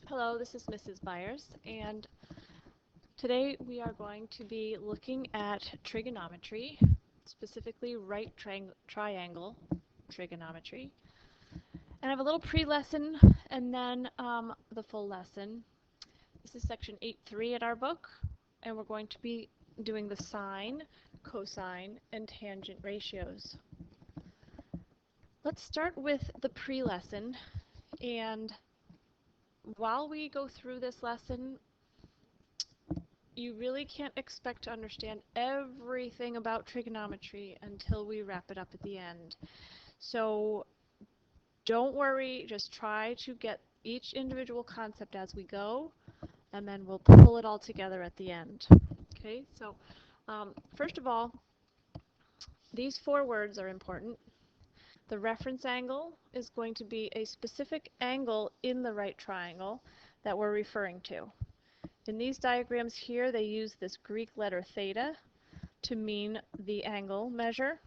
Hello, this is Mrs. Byers, and today we are going to be looking at trigonometry, specifically right triangle trigonometry. And I have a little pre-lesson and then the full lesson. This is section 8.3 in our book, and we're going to be doing the sine, cosine, and tangent ratios. Let's start with the pre-lesson, and while we go through this lesson, you really can't expect to understand everything about trigonometry until we wrap it up at the end. So don't worry, just try to get each individual concept as we go, and then we'll pull it all together at the end. Okay, so first of all, these four words are important. The reference angle is going to be a specific angle in the right triangle that we're referring to. In these diagrams here, they use this Greek letter theta to mean the angle measure.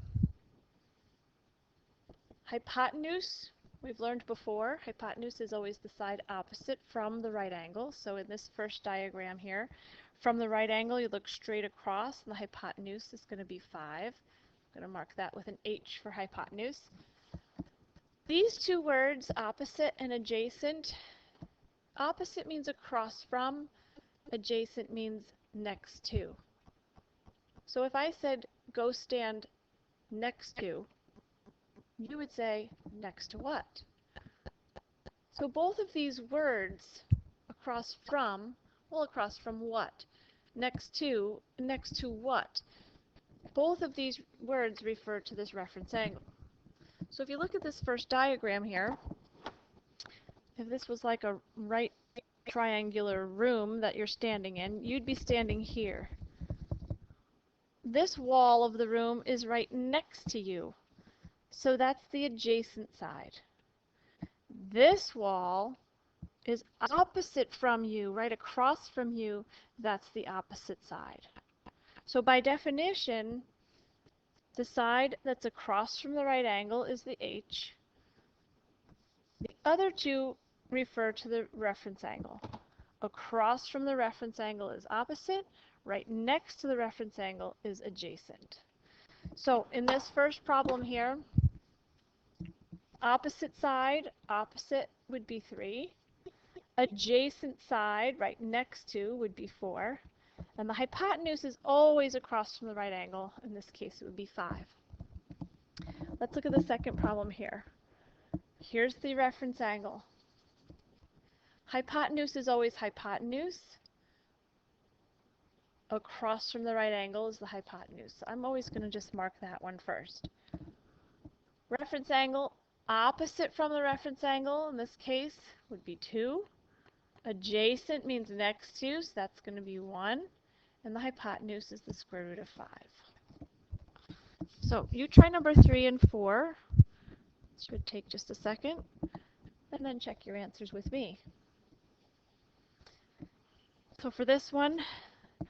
Hypotenuse, we've learned before, hypotenuse is always the side opposite from the right angle. So in this first diagram here, from the right angle, you look straight across, and the hypotenuse is going to be 5. I'm going to mark that with an H for hypotenuse. These two words, opposite and adjacent, opposite means across from, adjacent means next to. So if I said, go stand next to, you would say, next to what? So both of these words, across from, well, across from what? Next to what? Both of these words refer to this reference angle. So if you look at this first diagram here, if this was like a right triangular room that you're standing in, you'd be standing here. This wall of the room is right next to you, so that's the adjacent side. This wall is opposite from you, right across from you, that's the opposite side. So by definition, the side that's across from the right angle is the H. The other two refer to the reference angle. Across from the reference angle is opposite, right next to the reference angle is adjacent. So in this first problem here, opposite side, opposite would be 3. Adjacent side, right next to, would be 4. And the hypotenuse is always across from the right angle. In this case, it would be 5. Let's look at the second problem here. Here's the reference angle. Hypotenuse is always hypotenuse. Across from the right angle is the hypotenuse. So I'm always going to just mark that one first. Reference angle, opposite from the reference angle, in this case, would be 2. Adjacent means next to, so that's going to be 1. And the hypotenuse is the square root of 5. So you try number 3 and 4. This should take just a second. And then check your answers with me. So for this one,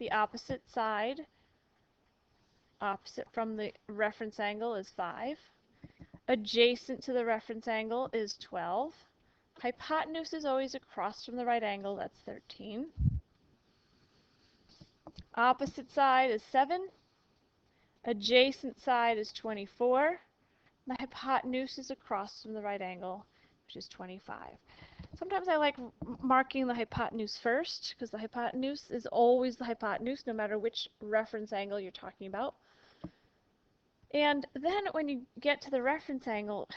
the opposite side, opposite from the reference angle, is 5. Adjacent to the reference angle is 12. Hypotenuse is always across from the right angle, that's 13. Opposite side is 7. Adjacent side is 24. The hypotenuse is across from the right angle, which is 25. Sometimes I like marking the hypotenuse first, because the hypotenuse is always the hypotenuse, no matter which reference angle you're talking about. And then when you get to the reference angle,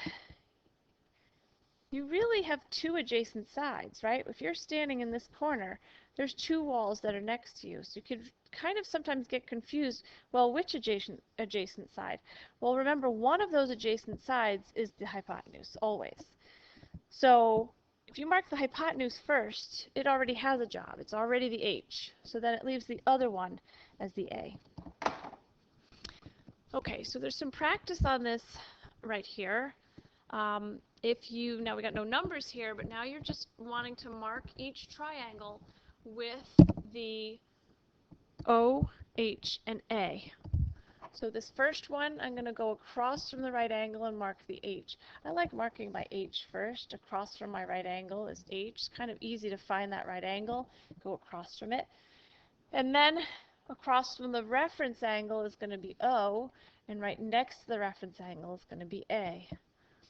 you really have 2 adjacent sides, right? If you're standing in this corner, there's 2 walls that are next to you. So you could kind of sometimes get confused, well, which adjacent side? Well, remember, one of those adjacent sides is the hypotenuse, always. So if you mark the hypotenuse first, it already has a job. It's already the H. So then it leaves the other one as the A. Okay, so there's some practice on this right here. Now we got no numbers here, but now you're just wanting to mark each triangle with the O, H, and A. So this first one, I'm going to go across from the right angle and mark the H. I like marking my H first. Across from my right angle is H. It's kind of easy to find that right angle. Go across from it. And then across from the reference angle is going to be O, and right next to the reference angle is going to be A.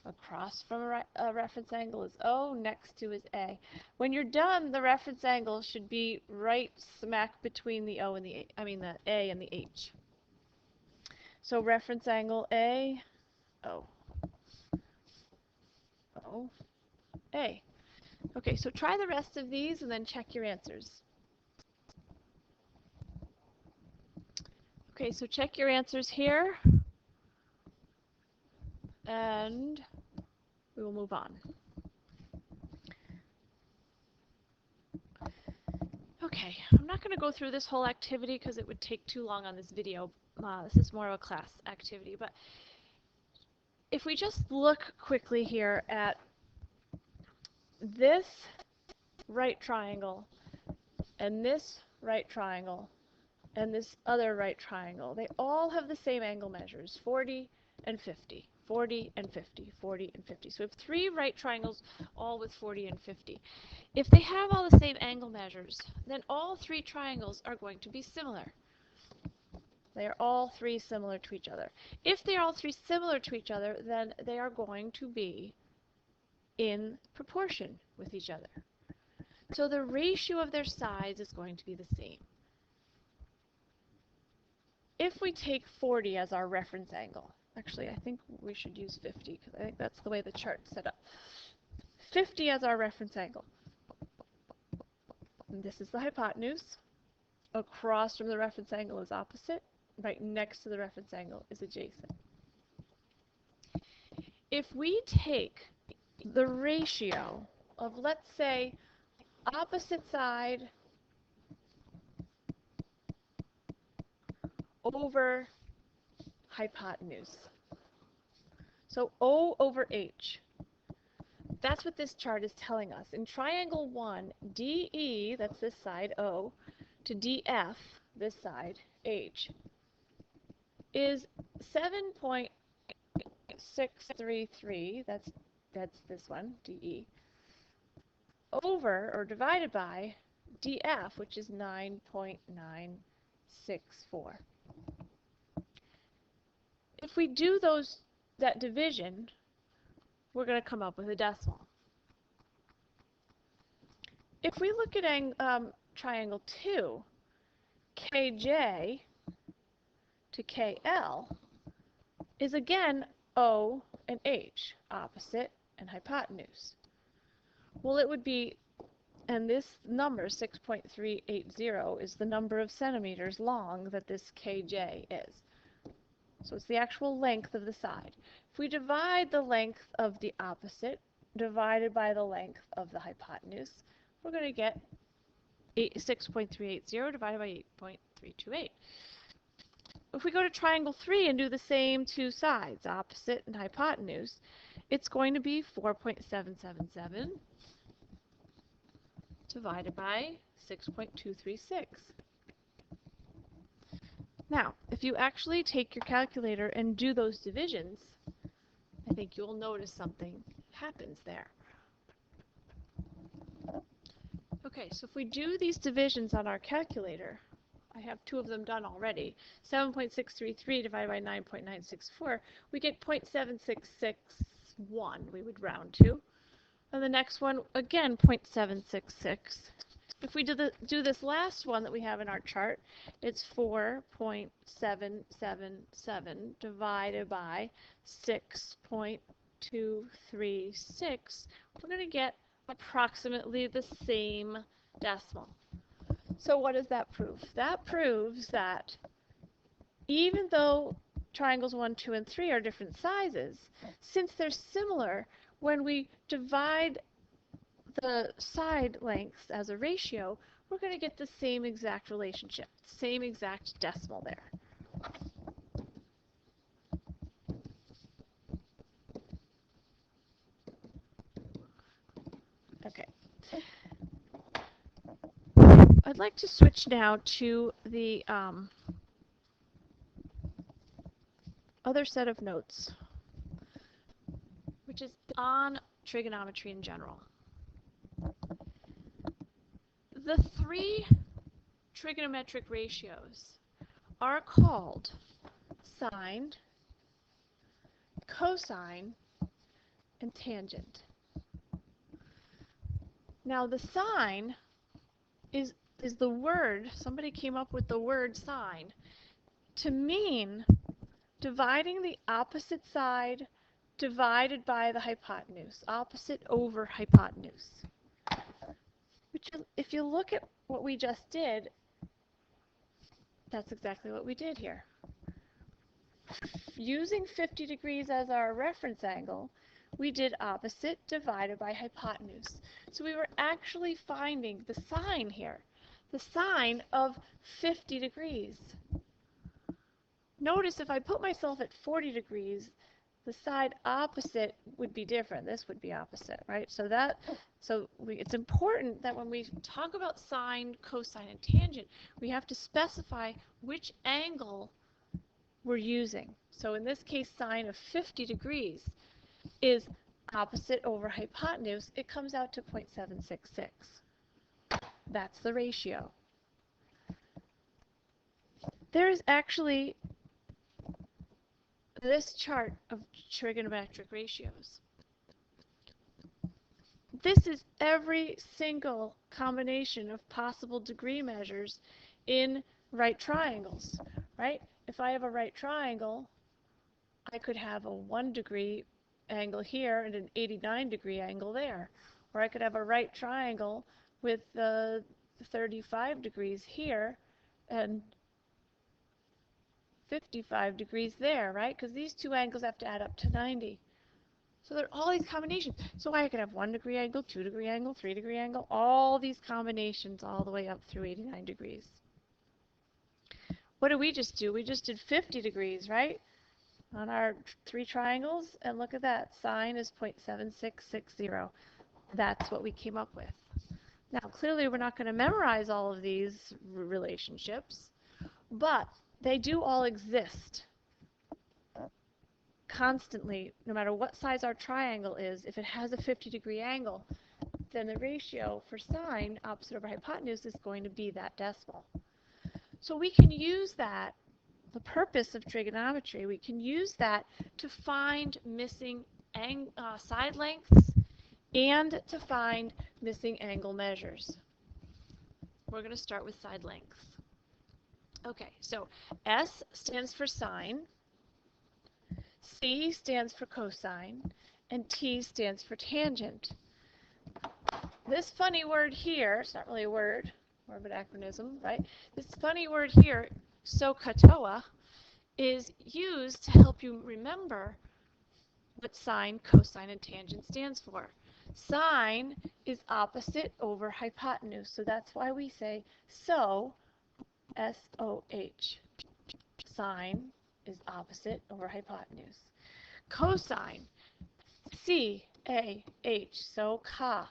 Across from a reference angle is O, next to is A. When you're done, the reference angle should be right smack between the O and the the A and the H. So reference angle A, O, O, A. Okay, so try the rest of these and then check your answers. Okay, so check your answers here, and we will move on. Okay, I'm not going to go through this whole activity because it would take too long on this video. This is more of a class activity, but if we just look quickly here at this right triangle and this right triangle and this other right triangle, they all have the same angle measures, 40 and 50, 40 and 50, 40 and 50. So we have three right triangles, all with 40 and 50. If they have all the same angle measures, then all three triangles are going to be similar. They are all three similar to each other. If they are all three similar to each other, then they are going to be in proportion with each other. So the ratio of their sides is going to be the same. If we take 40 as our reference angle, actually I think we should use 50 because I think that's the way the chart's set up. 50 as our reference angle. And this is the hypotenuse. Across from the reference angle is opposite. Right next to the reference angle is adjacent. If we take the ratio of, let's say, opposite side over hypotenuse, so O over H, that's what this chart is telling us. In triangle 1, DE, that's this side, O, to DF, this side, H, is 7.633, that's this one, DE, over or divided by DF, which is 9.964. If we do that division, we're going to come up with a decimal. If we look at triangle 2, KJ to KL is again O and H, opposite and hypotenuse. Well, it would be, and this number, 6.380, is the number of centimeters long that this KJ is. So it's the actual length of the side. If we divide the length of the opposite divided by the length of the hypotenuse, we're going to get 6.380 divided by 8.328. If we go to triangle 3 and do the same two sides, opposite and hypotenuse, it's going to be 4.777 divided by 6.236. Now, if you actually take your calculator and do those divisions, I think you'll notice something happens there. Okay, so if we do these divisions on our calculator, I have two of them done already. 7.633 divided by 9.964, we get 0.7661 we would round to. And the next one, again, 0.766. If we do this last one that we have in our chart, it's 4.777 divided by 6.236. We're going to get approximately the same decimal. So what does that prove? That proves that even though triangles 1, 2, and 3 are different sizes, since they're similar, when we divide the side lengths as a ratio, we're going to get the same exact relationship, same exact decimal there. Okay. I'd like to switch now to the other set of notes, which is on trigonometry in general. The three trigonometric ratios are called sine, cosine, and tangent. Now the sine is the word, somebody came up with the word sine to mean dividing the opposite side divided by the hypotenuse, opposite over hypotenuse. Which, if you look at what we just did, that's exactly what we did here. Using 50 degrees as our reference angle, we did opposite divided by hypotenuse. So we were actually finding the sine here, the sine of 50 degrees. Notice if I put myself at 40 degrees, the side opposite would be different. This would be opposite, right? It's important that when we talk about sine, cosine, and tangent, we have to specify which angle we're using. So in this case, sine of 50 degrees is opposite over hypotenuse. It comes out to 0.766. That's the ratio. There is actually this chart of trigonometric ratios. This is every single combination of possible degree measures in right triangles, right? If I have a right triangle, I could have a 1 degree angle here and an 89 degree angle there. Or I could have a right triangle with 35 degrees here and 55 degrees there, right? Because these two angles have to add up to 90. So there are all these combinations. So I could have 1 degree angle, 2 degree angle, 3 degree angle, all these combinations all the way up through 89 degrees. What did we just do? We just did 50 degrees, right? On our three triangles, and look at that. Sine is 0.7660. That's what we came up with. Now, clearly we're not going to memorize all of these relationships, but they do all exist constantly, no matter what size our triangle is. If it has a 50-degree angle, then the ratio for sine, opposite over hypotenuse, is going to be that decimal. So we can use that, the purpose of trigonometry, we can use that to find missing side lengths and to find missing angle measures. We're going to start with side lengths. Okay, so S stands for sine, C stands for cosine, and T stands for tangent. This funny word here, it's not really a word, more of an acronym, right? This funny word here, SOHCAHTOA, is used to help you remember what sine, cosine, and tangent stands for. Sine is opposite over hypotenuse, so that's why we say SOH, S-O-H. Sine is opposite over hypotenuse. Cosine, C-A-H, so ca.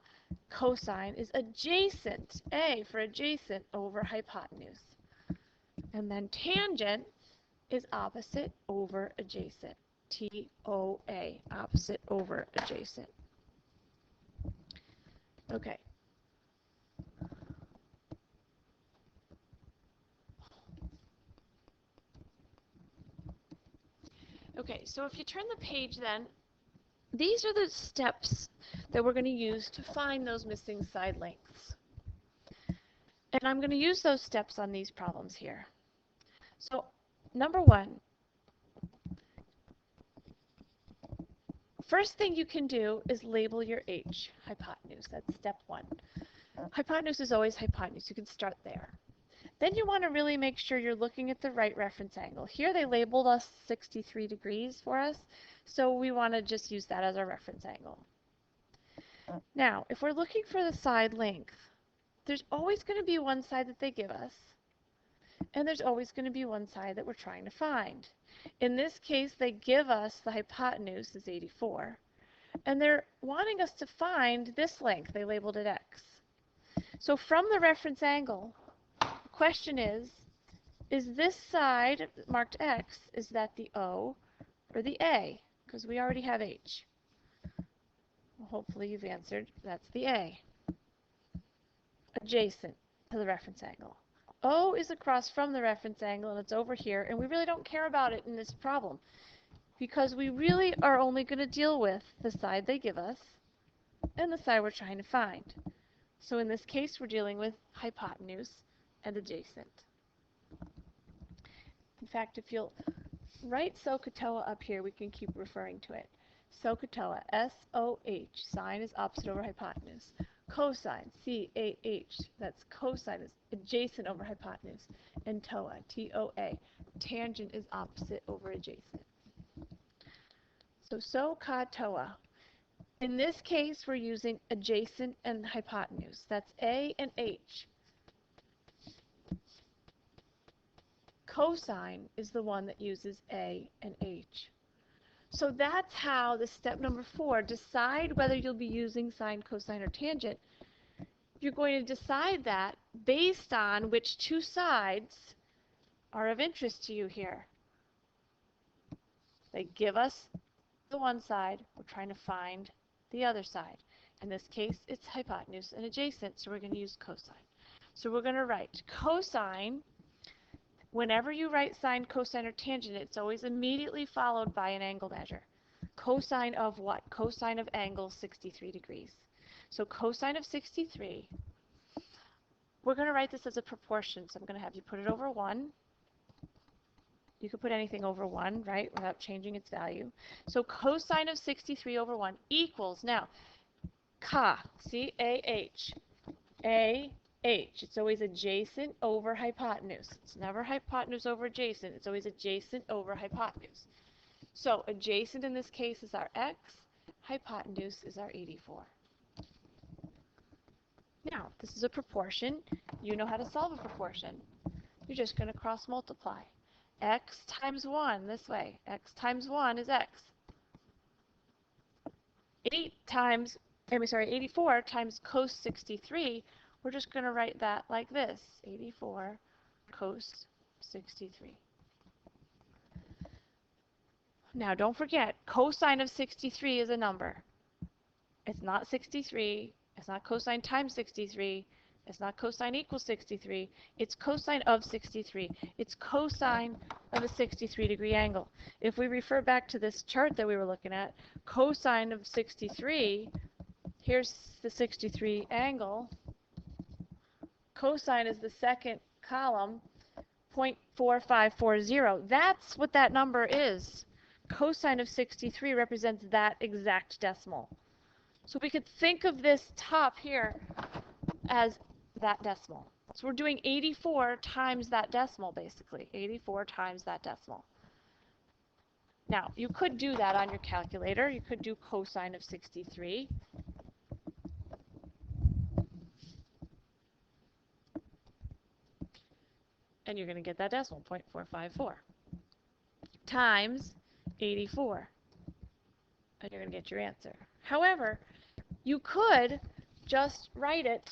Cosine is adjacent, A for adjacent, over hypotenuse. And then tangent is opposite over adjacent, T-O-A, opposite over adjacent. Okay. Okay, so if you turn the page then, these are the steps that we're going to use to find those missing side lengths. And I'm going to use those steps on these problems here. So, number one, first thing you can do is label your H, hypotenuse. That's step one. Hypotenuse is always hypotenuse. You can start there. Then you want to really make sure you're looking at the right reference angle. Here they labeled us 63 degrees for us, so we want to just use that as our reference angle. Now, if we're looking for the side length, there's always going to be one side that they give us, and there's always going to be one side that we're trying to find. In this case, they give us the hypotenuse is 84, and they're wanting us to find this length. They labeled it x. So from the reference angle, the question is this side marked x, is that the O or the A? Because we already have H. Well, hopefully you've answered. That's the A. Adjacent to the reference angle. O is across from the reference angle, and it's over here, and we really don't care about it in this problem because we really are only going to deal with the side they give us and the side we're trying to find. So in this case, we're dealing with hypotenuse and adjacent. In fact, if you'll write SOHCAHTOA up here, we can keep referring to it. SOHCAHTOA, S-O-H, sine is opposite over hypotenuse. Cosine, C-A-H, that's cosine is adjacent over hypotenuse. And TOA, T-O-A, tangent is opposite over adjacent. So SOHCAHTOA. In this case, we're using adjacent and hypotenuse. That's A and H. Cosine is the one that uses A and H. So that's how the step number 4, decide whether you'll be using sine, cosine, or tangent. You're going to decide that based on which two sides are of interest to you here. They give us the one side, we're trying to find the other side. In this case, it's hypotenuse and adjacent, so we're going to use cosine. So we're going to write cosine. Whenever you write sine, cosine, or tangent, it's always immediately followed by an angle measure. Cosine of what? Cosine of angle 63 degrees. So cosine of 63, we're going to write this as a proportion. So I'm going to have you put it over 1. You could put anything over 1, right, without changing its value. So cosine of 63 over 1 equals, now, C-A-H, A-H. It's always adjacent over hypotenuse. It's never hypotenuse over adjacent. It's always adjacent over hypotenuse. So adjacent in this case is our x. Hypotenuse is our 84. Now, this is a proportion. You know how to solve a proportion. You're just going to cross multiply. X times 1 this way. X times 1 is x. 84 times cos 63, we're just going to write that like this. 84 cos 63. Now don't forget, cosine of 63 is a number. It's not 63. It's not cosine times 63. It's not cosine equals 63. It's cosine of 63. It's cosine of a 63-degree angle. If we refer back to this chart that we were looking at, cosine of 63, here's the 63 angle. Cosine is the second column, 0.4540. That's what that number is. Cosine of 63 represents that exact decimal. So we could think of this top here as that decimal. So we're doing 84 times that decimal, basically. 84 times that decimal. Now, you could do that on your calculator. You could do cosine of 63. And you're going to get that decimal, 0.454, times 84. And you're going to get your answer. However, you could just write it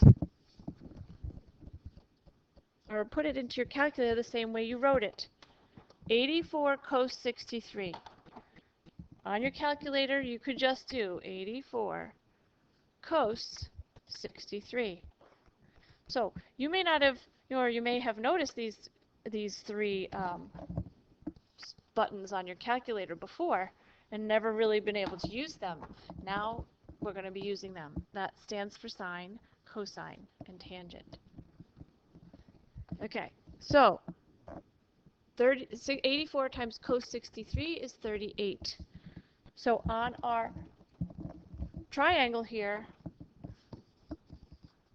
or put it into your calculator the same way you wrote it. 84 cos 63. On your calculator, you could just do 84 cos 63. So you may not have, or you may have noticed these three buttons on your calculator before and never really been able to use them. Now we're going to be using them. That stands for sine, cosine, and tangent. Okay, so 84 times cos 63 is 38. So on our triangle here,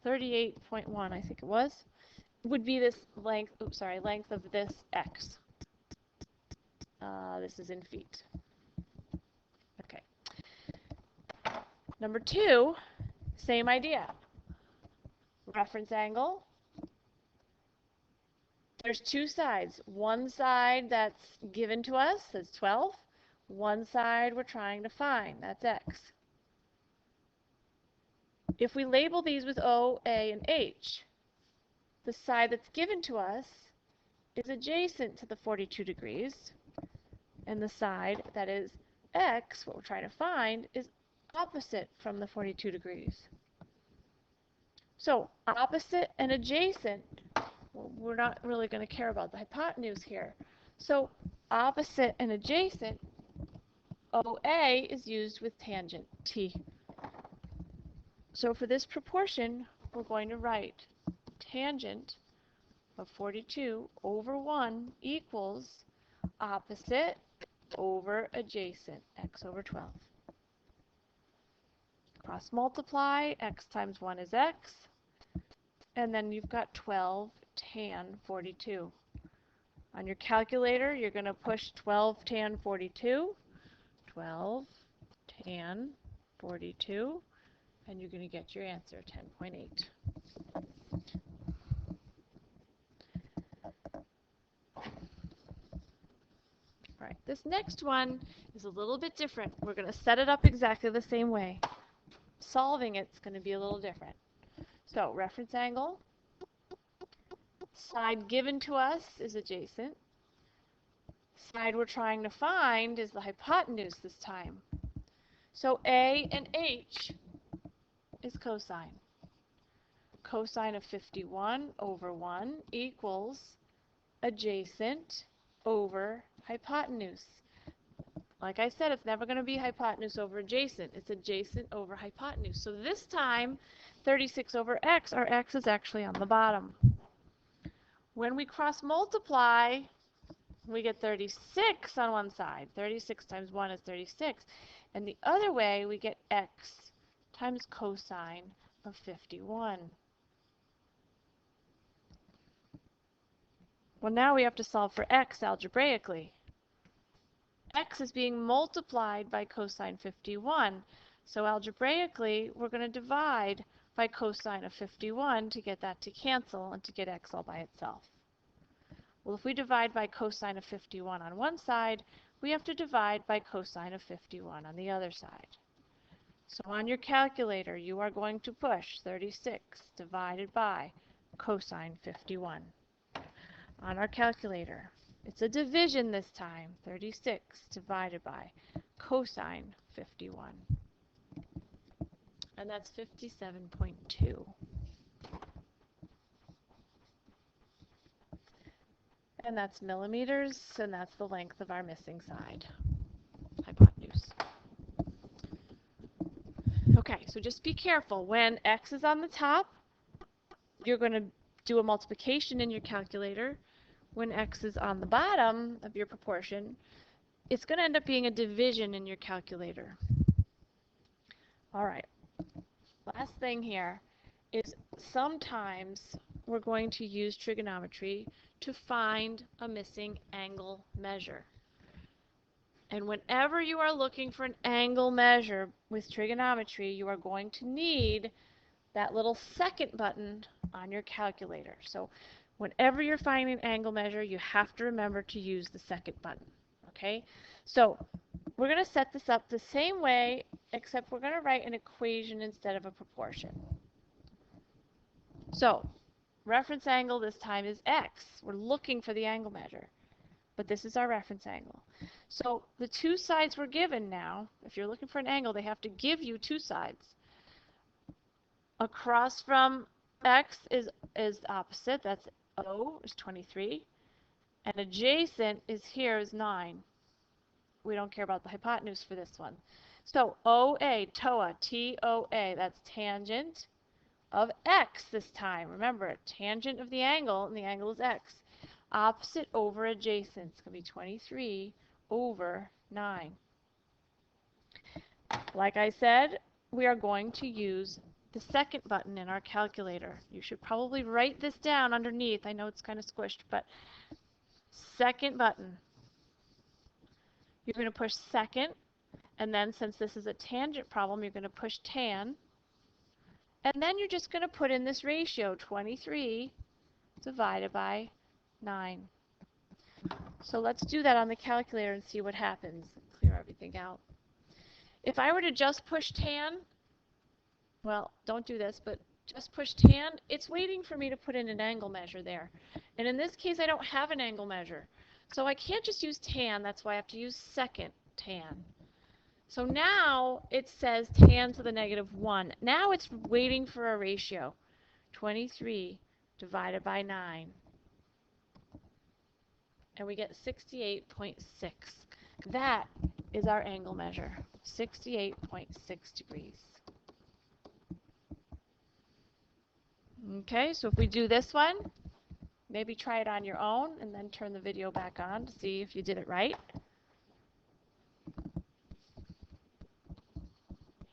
38.1, I think it was, would be this length, length of this x. This is in feet. Okay. Number 2, same idea. Reference angle. There's two sides. One side that's given to us, that's 12. One side we're trying to find, that's x. If we label these with O, A, and H, the side that's given to us is adjacent to the 42 degrees, And the side that is x, what we're trying to find, is opposite from the 42 degrees. So opposite and adjacent, well, we're not really going to care about the hypotenuse here. So opposite and adjacent, OA is used with tangent, T. So for this proportion, we're going to write tangent of 42 over 1 equals opposite over adjacent, x over 12. Cross multiply, x times 1 is x, and then you've got 12 tan 42. On your calculator, you're going to push 12 tan 42, 12 tan 42, and you're going to get your answer, 10.8. All right, this next one is a little bit different. We're going to set it up exactly the same way. Solving it's going to be a little different. So reference angle, side given to us is adjacent. Side we're trying to find is the hypotenuse this time. So A and H is cosine. Cosine of 51 over 1 equals adjacent over hypotenuse. Like I said, it's never going to be hypotenuse over adjacent. It's adjacent over hypotenuse. So this time, 36 over x, our x is actually on the bottom. When we cross multiply, we get 36 on one side. 36 times 1 is 36. And the other way, we get x times cosine of 51. Well, now we have to solve for x algebraically. X is being multiplied by cosine 51. So algebraically, we're going to divide by cosine of 51 to get that to cancel and to get x all by itself. Well, if we divide by cosine of 51 on one side, we have to divide by cosine of 51 on the other side. So on your calculator, you are going to push 36 divided by cosine 51. On our calculator, it's a division this time, 36 divided by cosine 51. And that's 57.2. And that's millimeters, and that's the length of our missing side, hypotenuse. Okay, so just be careful. When x is on the top, you're going to do a multiplication in your calculator. When x is on the bottom of your proportion, it's going to end up being a division in your calculator. All right, last thing here is sometimes we're going to use trigonometry to find a missing angle measure. And whenever you are looking for an angle measure with trigonometry, you are going to need that little second button on your calculator. So whenever you're finding an angle measure, you have to remember to use the second button. Okay? So we're going to set this up the same way, except we're going to write an equation instead of a proportion. So reference angle this time is x. We're looking for the angle measure, but this is our reference angle. So the two sides we're given now, if you're looking for an angle, they have to give you two sides. Across from x is opposite, that's O is 23, and adjacent is here is 9. We don't care about the hypotenuse for this one. So OA, TOA, T-O-A, that's tangent of x this time. Remember, tangent of the angle, and the angle is x. Opposite over adjacent, it's going to be 23 over 9. Like I said, we are going to use the second button in our calculator. You should probably write this down underneath. I know it's kind of squished, but second button. You're going to push second, and then since this is a tangent problem, you're going to push tan. And then you're just going to put in this ratio, 23 divided by 9. So let's do that on the calculator and see what happens. Clear everything out. If I were to just push tan, well, don't do this, but just push tan, it's waiting for me to put in an angle measure there. And in this case, I don't have an angle measure. So I can't just use tan, that's why I have to use second tan. So now it says tan to the negative 1. Now it's waiting for a ratio. 23 divided by 9. And we get 68.6. That is our angle measure, 68.6 degrees. Okay, so if we do this one, maybe try it on your own and then turn the video back on to see if you did it right.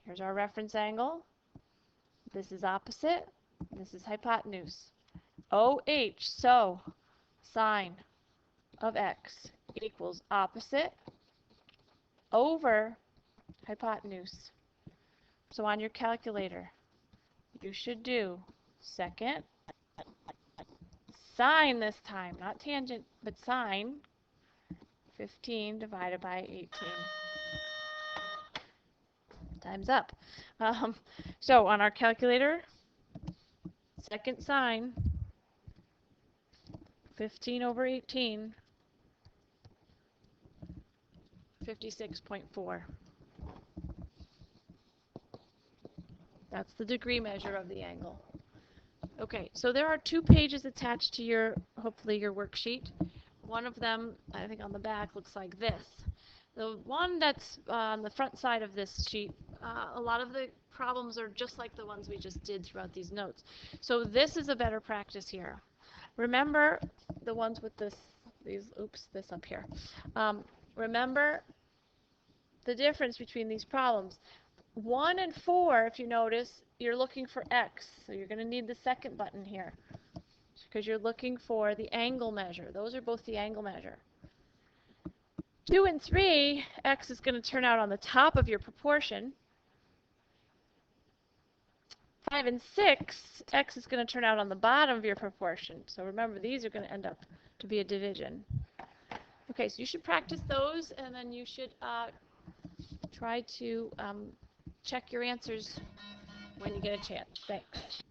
Here's our reference angle. This is opposite. This is hypotenuse. OH, so sine of x equals opposite over hypotenuse. So on your calculator, you should do second sine this time, not tangent, but sine, 15 divided by 18. Time's up. So on our calculator, second sine, 15 over 18, 56.4. That's the degree measure of the angle. Okay, so there are 2 pages attached to your, hopefully your worksheet. One of them, I think on the back, looks like this. The one that's on the front side of this sheet, a lot of the problems are just like the ones we just did throughout these notes. So this is a better practice here. Remember the ones with this up here. Remember the difference between these problems. 1 and 4, if you notice, you're looking for x, so you're going to need the second button here because you're looking for the angle measure. Those are both the angle measure. 2 and 3, x is going to turn out on the top of your proportion. 5 and 6, x is going to turn out on the bottom of your proportion. So remember, these are going to end up to be a division. Okay, so you should practice those, and then you should try to check your answers when you get a chance. Thanks.